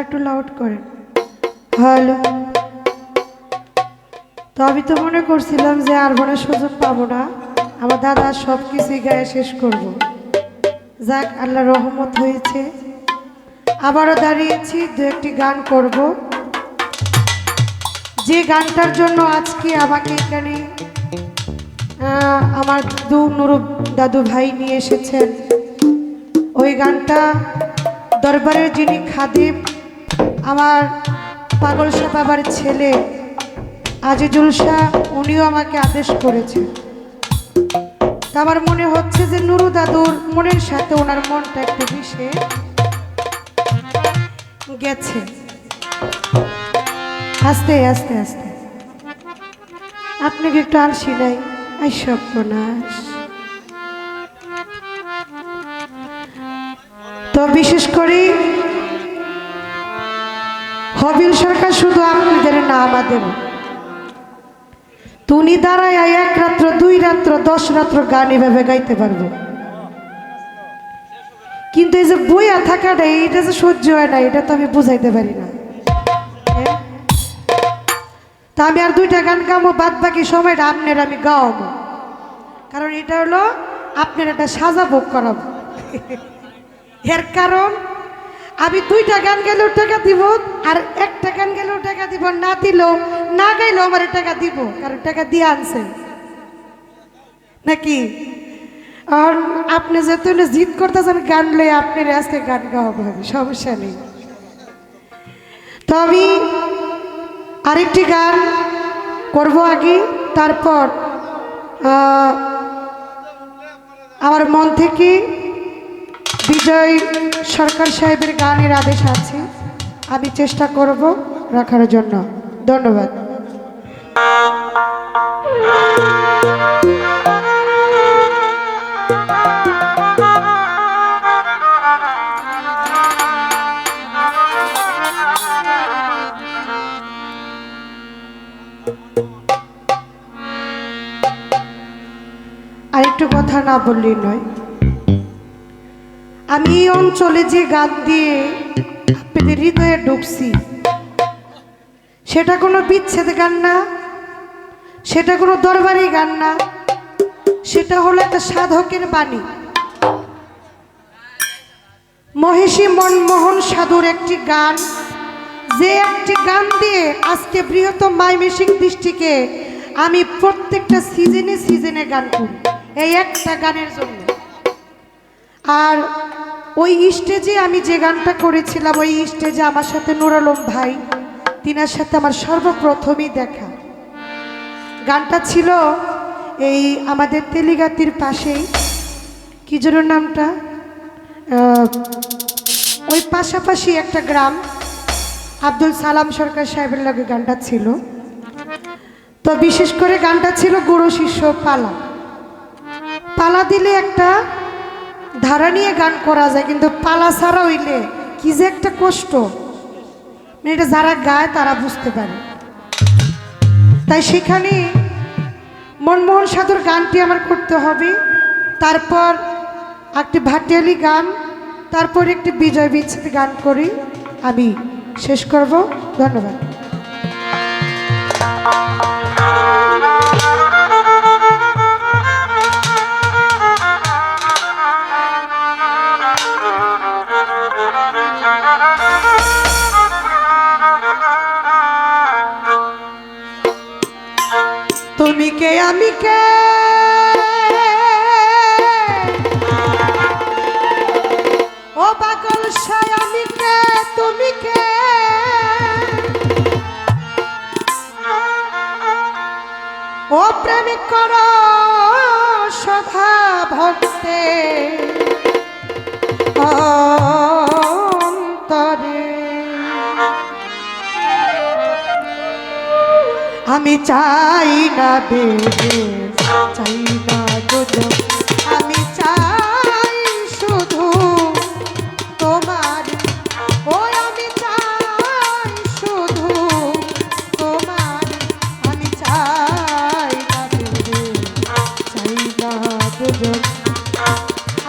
একটু লাউড করেন। হ্যালো। তো আমি তো মনে করছিলাম যে আর মনে সুযোগ পাবো না, আমার দাদা সব কিছুই গায়ে শেষ করব। যাক, আল্লাহ রহমত হয়েছে, আবারও দাঁড়িয়েছি, দু একটি গান করব। যে গানটার জন্য আজকে আমাকে এখানে আমার নুরু দাদু ভাই নিয়ে এসেছেন, ওই গানটা দরবারের যিনি খাদিম, আমার পাগল শাহ বাবার ছেলে আজিজুল শাহ, উনিও আমাকে আদেশ করেছেন। তা আমার মনে হচ্ছে যে নুরু দাদুর মনের সাথে ওনার মনটা একটু মিশে গেছে। আস্তে আস্তে আস্তে আপনাকে একটু আলসি নাই, এই সর্বনাশ। তো বিশেষ করে হবিল সরকার শুধু আপনাদের না, আমাদের তুমি দাঁড়ায় এক রাত্র, দুই রাত্র, 10 রাত্র গান এভাবে গাইতে পারবো, কিন্তু এই যে বইয়া থাকাটা, এইটা যে সহ্য হয় না, এটা তো আমি বুঝাইতে পারি না। তা আমি আর 2টা গান গাবো, বাদ বাকি সময়টা আপনার আমি গাওয়াবো, কারণ এটা হলো আপনার একটা সাজা ভোগ করাবো। এর কারণ আমি 2টা গান গেলেও টাকা দিব, আর একটা গান গেলেও টাকা দিব, না দিলেও না গাইলেও আমার টাকা দিব, কারণ টাকা দিয়ে আনছে নাকি। আর আপনি যেহেতু জিদ করতেছেন গান লয়ে, আপনার আজকে গান গাওয়াবো, সমস্যা নেই। তো আমি আরেকটি গান করব আগে, তারপর আমার মন থেকে বিজয় সরকার সাহেবের গানের আদেশ আছে, আমি চেষ্টা করব রাখার জন্য। ধন্যবাদ। আরেকটু কথা না বললেই নয়, আমি এই অঞ্চলে যে গান দিয়ে আপনাদের হৃদয়ে ঢুকছি, সেটা কোনো বিচ্ছেদ গান না, সেটা কোনো দরবারি গান না, সেটা হলো একটা সাধকের বাণী। মহেশী মনমোহন সাধুর একটি গান, যে একটি গান দিয়ে আজকে বৃহত্তম ময়মনসিংহ ডিস্ট্রিক্টে আমি প্রত্যেকটা সিজনে সিজনে গান করি, এই একটা গানের জন্য। আর ওই স্টেজে আমি যে গানটা করেছিলাম, ওই স্টেজে আমার সাথে নুর আলম ভাই, তিনার সাথে আমার সর্বপ্রথমই দেখা। গানটা ছিল এই আমাদের তেলিগাতির পাশেই, কি যেন নামটা, ওই পাশাপাশি একটা গ্রাম, আব্দুল সালাম সরকার সাহেবের লগে গানটা ছিল। তো বিশেষ করে গানটা ছিল গুরু শিষ্য পালা। পালা দিলে একটা ধারা নিয়ে গান করা যায়, কিন্তু পালা ছাড়া হইলে কি যে একটা কষ্ট, এটা যারা গায় তারা বুঝতে পারে। তাই সেখানে মনমোহন সাধুর গানটি আমার করতে হবে, তারপর একটি ভাটিয়ালি গান, তারপর একটি বিজয় বিচ্ছেদ গান করি আমি শেষ করব। ধন্যবাদ। তুমি কে আমি কে, ও পাগল শাহ আমি কে, তুমি কে, ও প্রেমিক কর সধা ভক্তে অন্তরে, আমি চাই না বেদে, চাই না দুজো, আমি চাই শুধু তোমার, ওই আমি চাই শুধু তোমার, আমি চাই না বেদে, চাই না দুজো,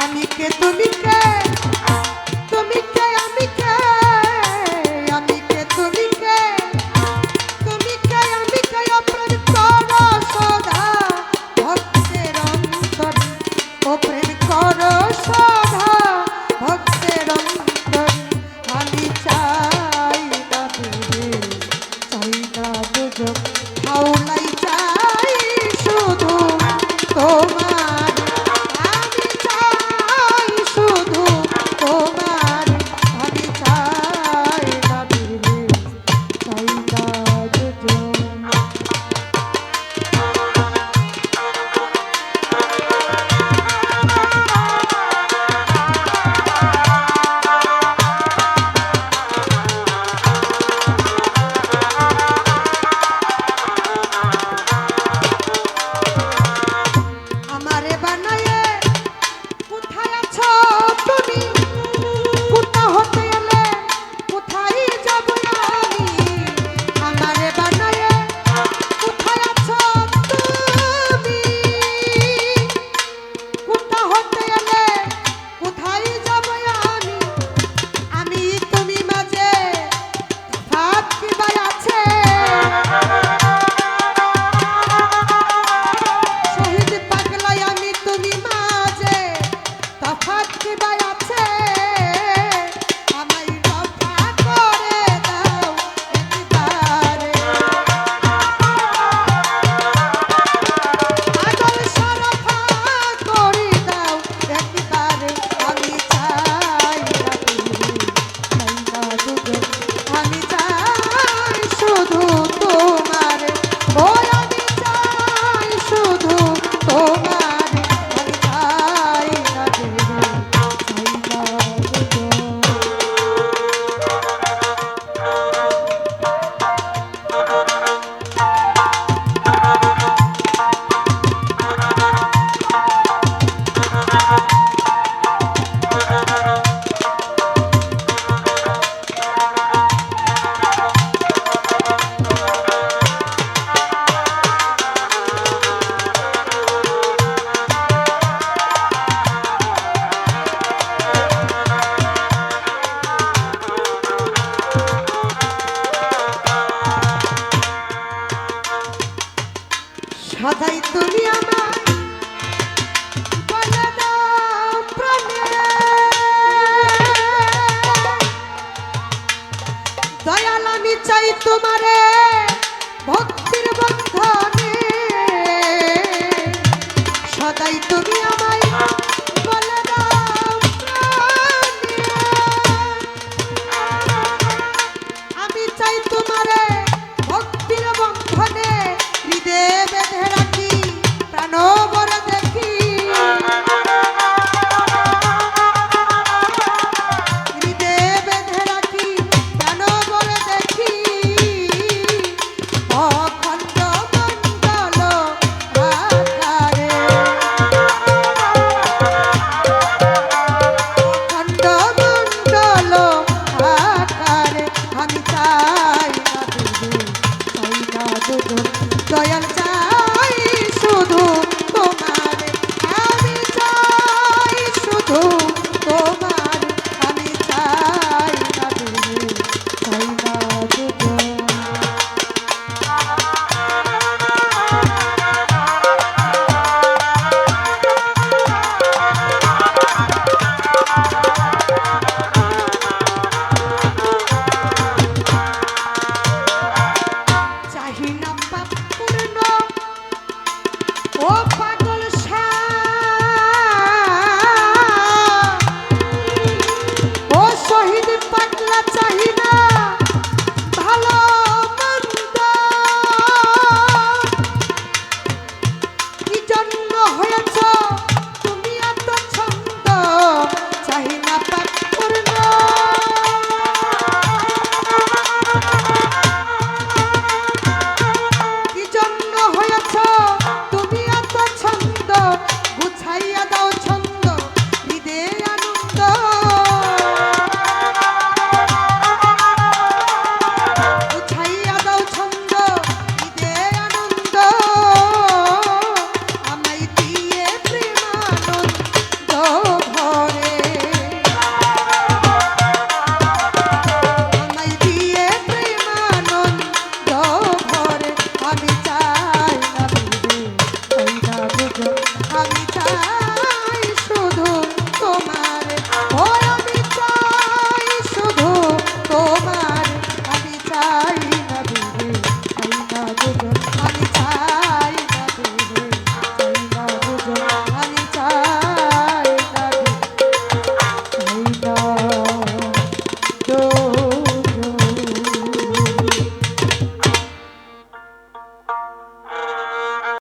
আমি কে তুমি কে, তুমি কে আমি কে, দয়াল আমি চাই তোমারে ভক্তির বন্ধনে, সদাই তুমি আমায় বলে দাও প্রাণে। আমি চাই তোমারে ভক্তির বন্ধনে, হৃদয়ে বেঁধে রাখি প্রাণ ভরে দেখি। হৃদয়ে বেঁধে রাখি প্রাণ ভরে দেখি। অখণ্ড মণ্ডল আকারে, অখণ্ড মণ্ডল আকারে আমি চাই না দুজন, চাই না দুজন, দয়াল